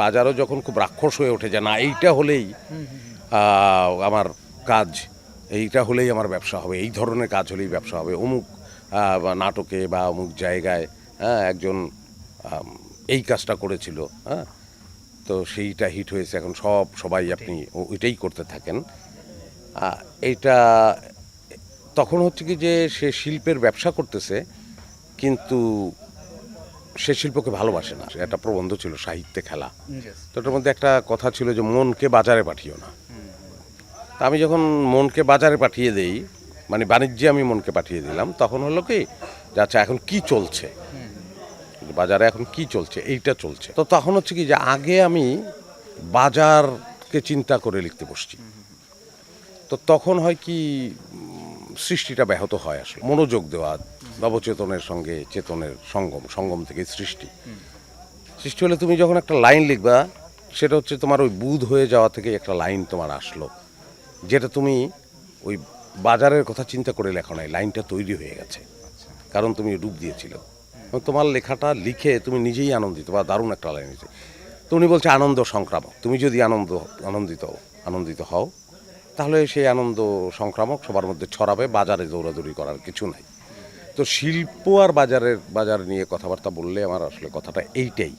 বাজারও যখন খুব রাক্ষস হয়ে ওঠে যে না এইটা হলেই আমার কাজ, এইটা হলেই আমার ব্যবসা হবে, এই ধরনের কাজ হলেই ব্যবসা হবে, অমুক বা নাটকে বা অমুক জায়গায় একজন এই কাজটা করেছিল, তো সেইটা হিট হয়েছে, এখন সবাই আপনি ওইটাই করতে থাকেন। এইটা তখন হচ্ছে কি যে সে শিল্পের ব্যবসা করতেছে কিন্তু সে শিল্পকে ভালোবাসে না। একটা প্রবন্ধ ছিল সাহিত্যে খেলা, তো ওটার মধ্যে একটা কথা ছিল যে মনকে বাজারে পাঠিও না। তা আমি যখন মনকে বাজারে পাঠিয়ে দেই, মানে বাণিজ্যে আমি মনকে পাঠিয়ে দিলাম, তখন হলো কি যে আচ্ছা এখন কি চলছে বাজারে, এখন কি চলছে, এইটা চলছে। তো তখন হচ্ছে কি যে আগে আমি বাজারকে চিন্তা করে লিখতে বসছি, তো তখন হয় কি সৃষ্টিটা ব্যাহত হয়। আসলে মনোযোগ দেওয়া, নবচেতনের সঙ্গে চেতনের সঙ্গম থেকে সৃষ্টি হলে তুমি যখন একটা লাইন লিখবা, সেটা হচ্ছে তোমার ওই বুধ হয়ে যাওয়া থেকে একটা লাইন তোমার আসলো, যেটা তুমি ওই বাজারের কথা চিন্তা করে লেখো নাই, লাইনটা তৈরি হয়ে গেছে, কারণ তুমি রূপ দিয়েছিল। এবং তোমার লেখাটা লিখে তুমি নিজেই আনন্দিত, বা দারুণ একটা লাইন হয়েছে। তো উনি বলছে আনন্দ সংক্রামক, তুমি যদি আনন্দিত হও তাহলে সেই আনন্দ সংক্রামক সবার মধ্যে ছড়াবে, বাজারে দৌড়াদৌড়ি করার কিছু নাই। তো শিল্প আর বাজার নিয়ে কথাবার্তা বললে আমার আসলে কথাটা এইটাই